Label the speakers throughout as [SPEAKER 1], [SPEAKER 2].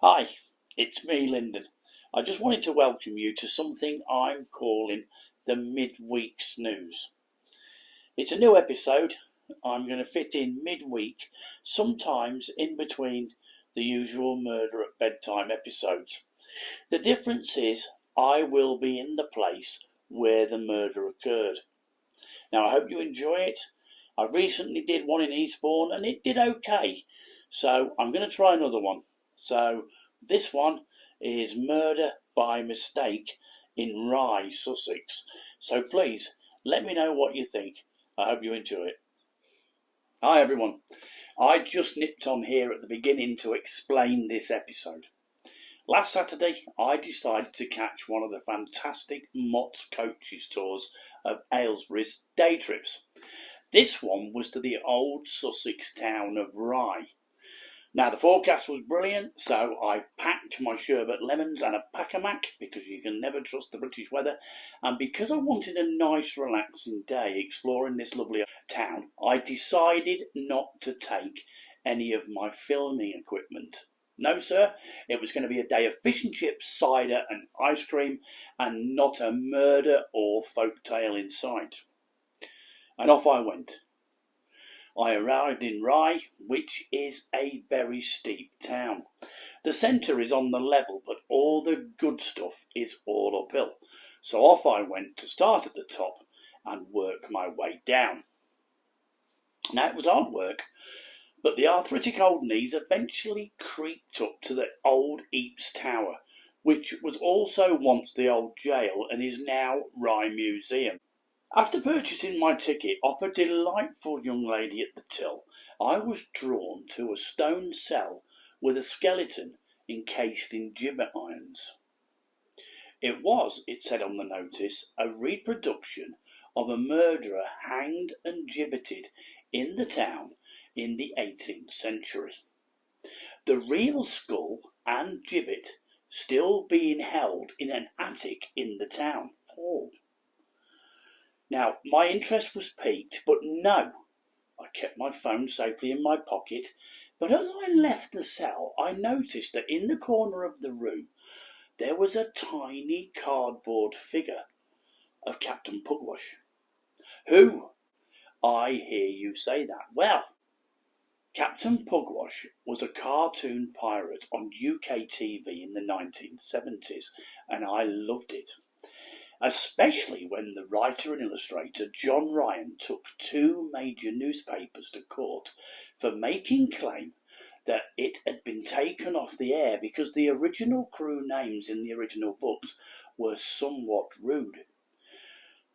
[SPEAKER 1] Hi, it's me, Lyndon. I just wanted to welcome you to something I'm calling the midweek snooze. It's a new episode. I'm going to fit in midweek, sometimes in between the usual murder at bedtime episodes. The difference is I will be in the place where the murder occurred. Now, I hope you enjoy it. I recently did one in Eastbourne and it did okay, so I'm going to try another one. So this one is Murder by Mistake in East Sussex. So please let me know what you think. I hope you enjoy it. Hi everyone. I just nipped on here at the beginning to explain this episode. Last Saturday I decided to catch one of the fantastic Mott's coaches tours of Aylesbury's day trips. This one was to the old Sussex town of Rye. Now, the forecast was brilliant, so I packed my sherbet lemons and a pack-a-mac, because you can never trust the British weather, and because I wanted a nice, relaxing day exploring this lovely town, I decided not to take any of my filming equipment. No, sir, it was going to be a day of fish and chips, cider and ice cream, and not a murder or folk tale in sight. And off I went. I arrived in Rye, which is a very steep town. The centre is on the level, but all the good stuff is all uphill. So off I went to start at the top and work my way down. Now, it was hard work, but the arthritic old knees eventually creaked up to the old Eaps Tower, which was also once the old jail and is now Rye Museum. After purchasing my ticket off a delightful young lady at the till, I was drawn to a stone cell with a skeleton encased in gibbet irons. It was, it said on the notice, a reproduction of a murderer hanged and gibbeted in the town in the 18th century. The real skull and gibbet still being held in an attic in the town. Now, my interest was piqued, but no, I kept my phone safely in my pocket, but as I left the cell, I noticed that in the corner of the room there was a tiny cardboard figure of Captain Pugwash. Who? I hear you say that. Well, Captain Pugwash was a cartoon pirate on UK TV in the 1970s, and I loved it. Especially when the writer and illustrator John Ryan took two major newspapers to court for making claim that it had been taken off the air because the original crew names in the original books were somewhat rude.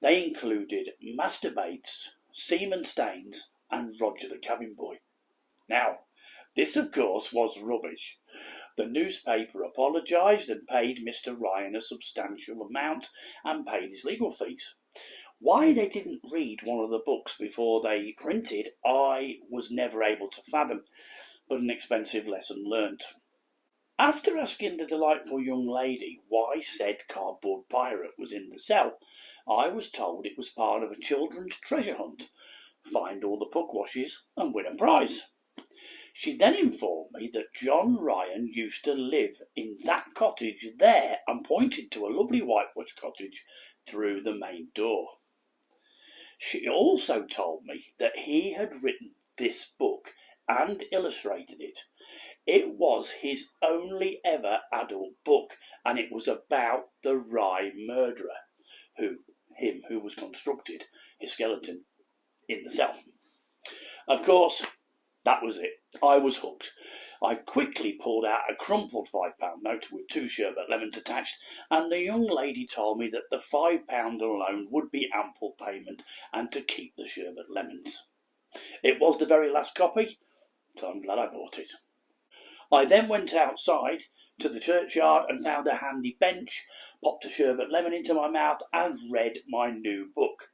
[SPEAKER 1] They included Master Bates, Seaman Staines and Roger the Cabin Boy. Now, this of course was rubbish. The newspaper apologised and paid Mr. Ryan a substantial amount and paid his legal fees. Why they didn't read one of the books before they printed, I was never able to fathom, but an expensive lesson learnt. After asking the delightful young lady why said cardboard pirate was in the cell, I was told it was part of a children's treasure hunt. Find all the Pugwashes and win a prize. She then informed me that John Ryan used to live in that cottage there and pointed to a lovely whitewashed cottage through the main door. She also told me that he had written this book and illustrated it. It was his only ever adult book, and it was about the Rye murderer, who was constructed, his skeleton, in the cell. Of course, that was it. I was hooked. I quickly pulled out a crumpled £5 note with 2 sherbet lemons attached, and the young lady told me that the £5 alone would be ample payment and to keep the sherbet lemons. It was the very last copy, so I'm glad I bought it. I then went outside to the churchyard and found a handy bench, popped a sherbet lemon into my mouth and read my new book.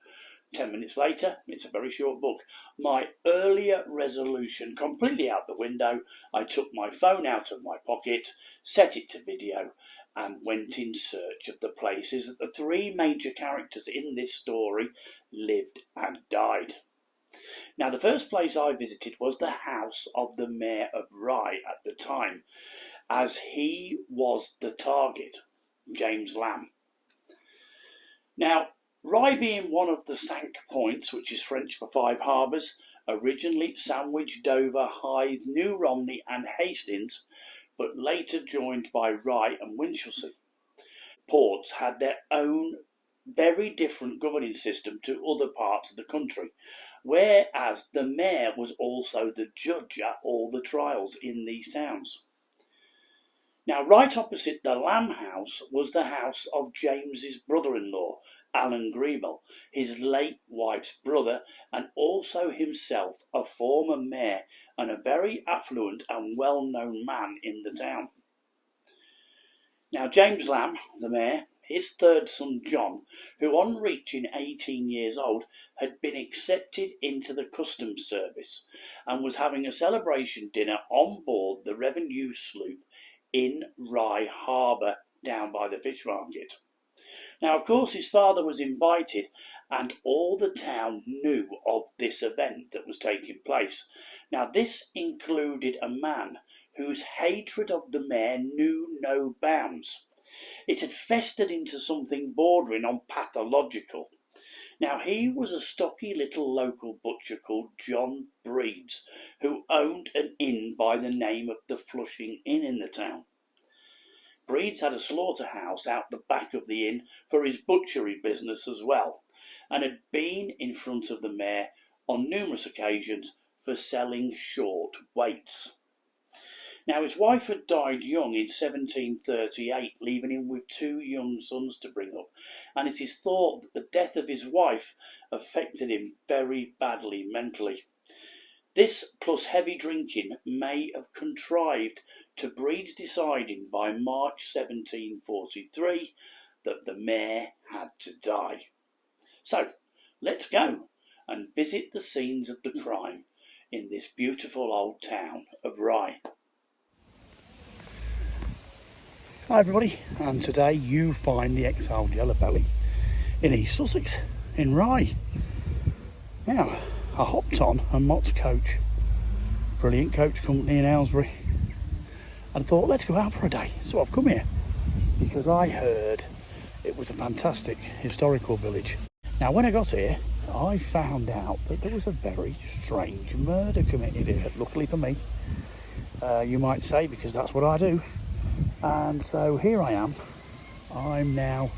[SPEAKER 1] 10 minutes later, it's a very short book, my earlier resolution completely out the window, I took my phone out of my pocket, set it to video, and went in search of the places that the 3 major characters in this story lived and died. Now, the first place I visited was the house of the Mayor of Rye at the time, as he was the target, James Lamb. Now, Rye being one of the Cinque Points, which is French for five harbours, originally Sandwich, Dover, Hythe, New Romney and Hastings, but later joined by Rye and Winchelsea. Ports had their own very different governing system to other parts of the country, whereas the mayor was also the judge at all the trials in these towns. Now, right opposite the Lamb House was the house of James's brother-in-law, Alan Greeble, his late wife's brother, and also himself a former mayor and a very affluent and well-known man in the town. Now, James Lamb, the mayor, his third son John, who on reaching 18 years old had been accepted into the customs service and was having a celebration dinner on board the revenue sloop in Rye Harbour down by the fish market. Now, of course, his father was invited and all the town knew of this event that was taking place. Now, this included a man whose hatred of the mayor knew no bounds. It had festered into something bordering on pathological. Now, he was a stocky little local butcher called John Breeds, who owned an inn by the name of the Flushing Inn in the town. Breeds had a slaughterhouse out the back of the inn for his butchery business as well, and had been in front of the mayor on numerous occasions for selling short weights. Now, his wife had died young in 1738, leaving him with two young sons to bring up, and it is thought that the death of his wife affected him very badly mentally. This, plus heavy drinking, may have contrived to Breed's deciding by March 1743 that the mayor had to die. So, let's go and visit the scenes of the crime in this beautiful old town of Rye. Hi everybody, and today you find the exiled yellow belly in East Sussex, in Rye. Now, I hopped on a Mott's coach, brilliant coach company in Aylesbury, and thought let's go out for a day. So I've come here because I heard it was a fantastic historical village. Now, when I got here, I found out that there was a very strange murder committed here, luckily for me, you might say, because that's what I do. And so here I am. I'm now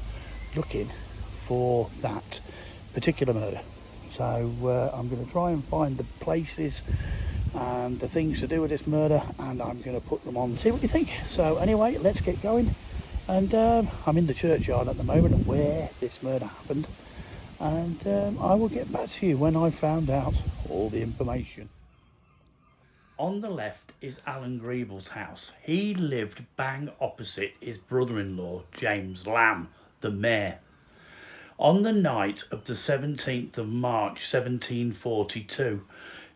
[SPEAKER 1] looking for that particular murder. So I'm going to try and find the places and the things to do with this murder, and I'm going to put them on, see what you think. So anyway, let's get going. And I'm in the churchyard at the moment where this murder happened, and I will get back to you when I found out all the information. On the left is Alan Greeble's house. He lived bang opposite his brother-in-law, James Lamb, the mayor. On the night of the 17th of March 1742,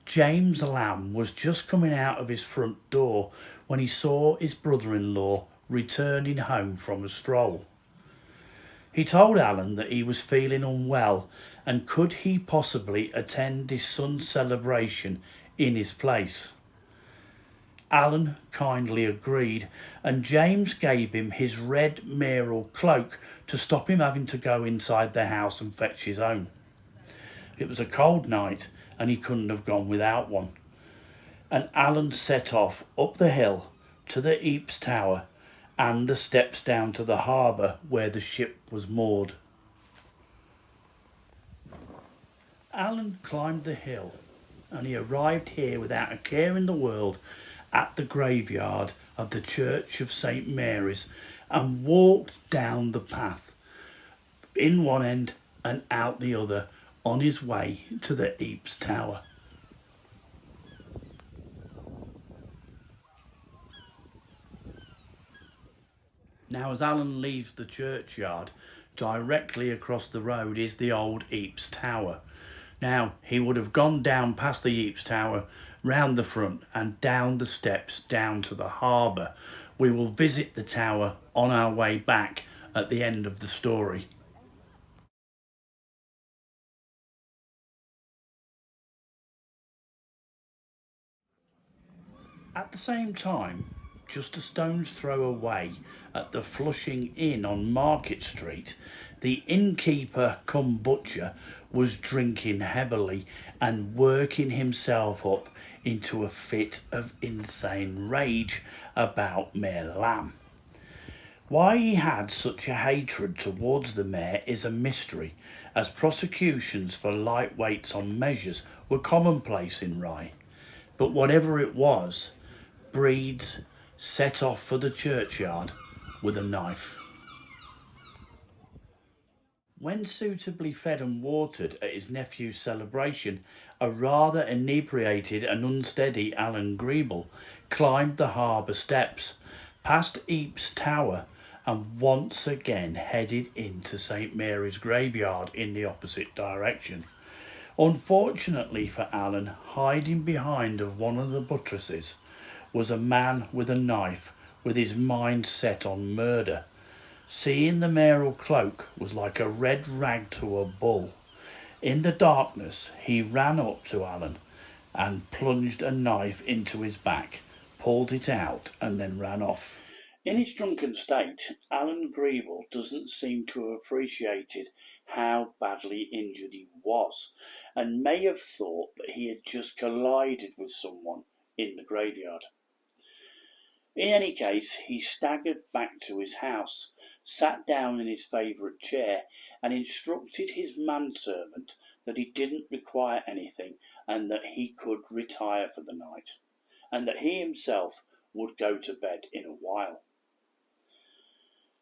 [SPEAKER 1] James Lamb was just coming out of his front door when he saw his brother-in-law returning home from a stroll. He told Alan that he was feeling unwell and could he possibly attend his son's celebration in his place. Alan kindly agreed, and James gave him his red mayoral cloak to stop him having to go inside the house and fetch his own. It was a cold night and he couldn't have gone without one. And Alan set off up the hill to the Eaps Tower and the steps down to the harbour where the ship was moored. Alan climbed the hill and he arrived here without a care in the world at the graveyard of the Church of St. Mary's and walked down the path in one end and out the other on his way to the Eaps Tower. Now, as Alan leaves the churchyard, directly across the road is the old Eaps Tower. Now, he would have gone down past the Eaps Tower, round the front and down the steps down to the harbour. We will visit the tower on our way back at the end of the story. At the same time, just a stone's throw away at the Flushing Inn on Market Street, the innkeeper cum butcher was drinking heavily and working himself up into a fit of insane rage about Mayor Lamb. Why he had such a hatred towards the mayor is a mystery, as prosecutions for lightweights on measures were commonplace in Rye. But whatever it was, Breeds set off for the churchyard with a knife. When suitably fed and watered at his nephew's celebration, a rather inebriated and unsteady Alan Greeble climbed the harbour steps, past East Tower, and once again headed into St Mary's graveyard in the opposite direction. Unfortunately for Alan, hiding behind of one of the buttresses was a man with a knife with his mind set on murder. Seeing the mayoral cloak was like a red rag to a bull. In the darkness, he ran up to Alan and plunged a knife into his back, pulled it out, and then ran off. In his drunken state, Alan Greeble doesn't seem to have appreciated how badly injured he was, and may have thought that he had just collided with someone in the graveyard. In any case, he staggered back to his house, sat down in his favourite chair, and instructed his manservant that he didn't require anything and that he could retire for the night, and that he himself would go to bed in a while.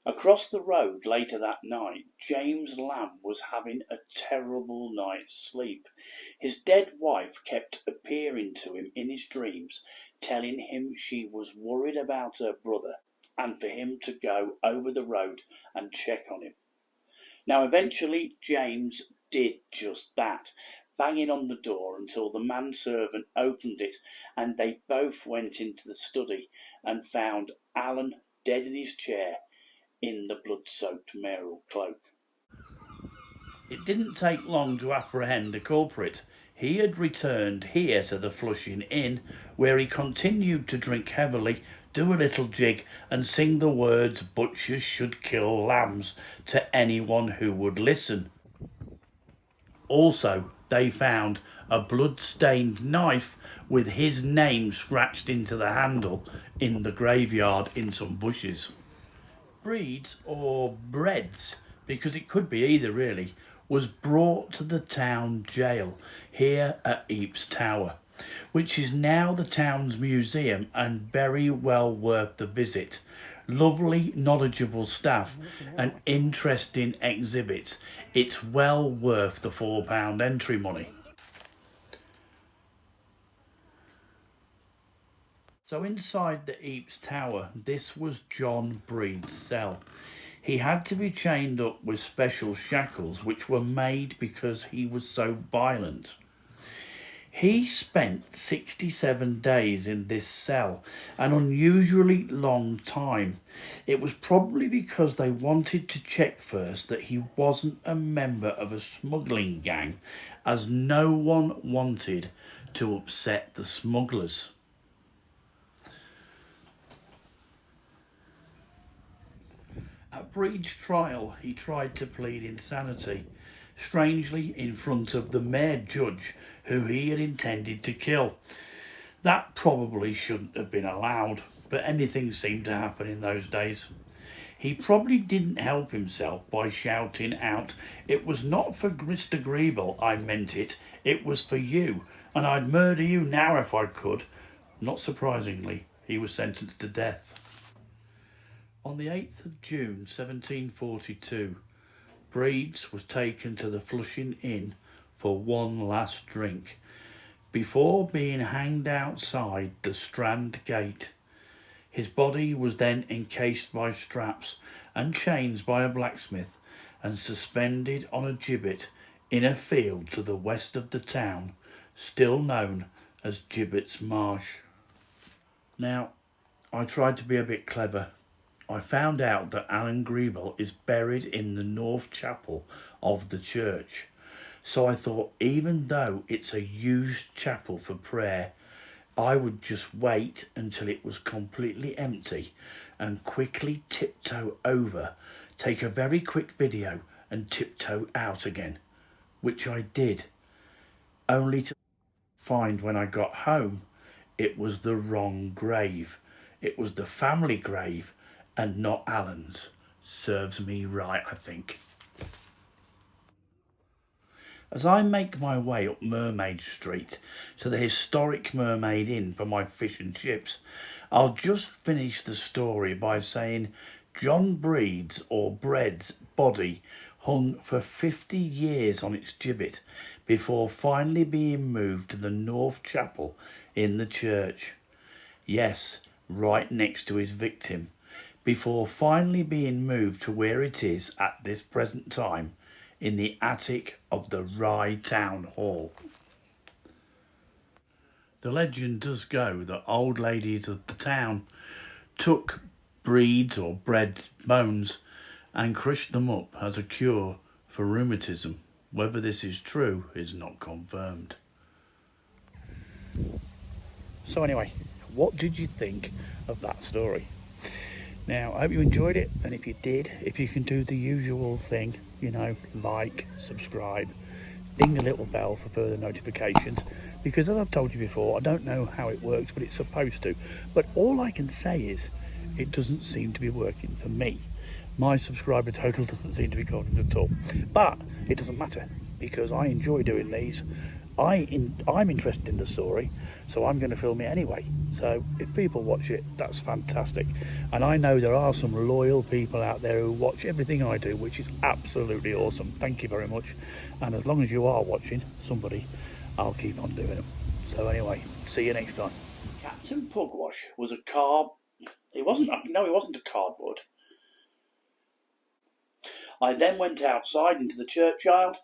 [SPEAKER 1] Across the road later that night, James Lamb was having a terrible night's sleep. His dead wife kept appearing to him in his dreams, telling him she was worried about her brother and for him to go over the road and check on him. Now eventually James did just that, banging on the door until the manservant opened it, and they both went into the study and found Alan dead in his chair in the blood-soaked mayoral cloak. It didn't take long to apprehend the culprit. He had returned here to the Flushing Inn, where he continued to drink heavily, do a little jig, and sing the words "butchers should kill lambs" to anyone who would listen. Also, they found a blood-stained knife with his name scratched into the handle in the graveyard in some bushes. Breeds, or Breads, because it could be either really, was brought to the town jail here at East Tower, which is now the town's museum and very well worth the visit. Lovely, knowledgeable staff and interesting exhibits. It's well worth the £4 entry money. So inside the East Tower, this was John Breed's cell. He had to be chained up with special shackles which were made because he was so violent. He spent 67 days in this cell, an unusually long time. It was probably because they wanted to check first that he wasn't a member of a smuggling gang, as no one wanted to upset the smugglers. At Breed's trial, he tried to plead insanity, strangely in front of the mayor judge who he had intended to kill. That probably shouldn't have been allowed, but anything seemed to happen in those days. He probably didn't help himself by shouting out, "It was not for Mr. Greeble I meant it, it was for you, and I'd murder you now if I could." Not surprisingly, he was sentenced to death. On the 8th of June 1742, Breeds was taken to the Flushing Inn for one last drink, before being hanged outside the Strand Gate. His body was then encased by straps and chains by a blacksmith and suspended on a gibbet in a field to the west of the town, still known as Gibbet's Marsh. Now, I tried to be a bit clever. I found out that Alan Greeble is buried in the north chapel of the church. So I thought, even though it's a used chapel for prayer, I would just wait until it was completely empty and quickly tiptoe over, take a very quick video and tiptoe out again, which I did, only to find when I got home it was the wrong grave. It was the family grave and not Alan's. Serves me right, I think. As I make my way up Mermaid Street to the historic Mermaid Inn for my fish and chips, I'll just finish the story by saying John Breed's or Bread's body hung for 50 years on its gibbet before finally being moved to the North Chapel in the church. Yes, right next to his victim, before finally being moved to where it is at this present time, in the attic of the Rye Town Hall. The legend does go that old ladies of the town took Breed's or Bread's bones and crushed them up as a cure for rheumatism. Whether this is true is not confirmed. So anyway, what did you think of that story? Now, I hope you enjoyed it, and if you did, if you can do the usual thing, like, subscribe, ding the little bell for further notifications, because as I've told you before, I don't know how it works, but it's supposed to. But all I can say is, it doesn't seem to be working for me. My subscriber total doesn't seem to be going at all. But it doesn't matter, because I enjoy doing these. I'm interested in the story, so I'm going to film it anyway. So if people watch it, that's fantastic. And I know there are some loyal people out there who watch everything I do, which is absolutely awesome. Thank you very much. And as long as you are watching somebody, I'll keep on doing them. So anyway, see you next time. Captain Pugwash was a It wasn't a cardboard. I then went outside into the churchyard.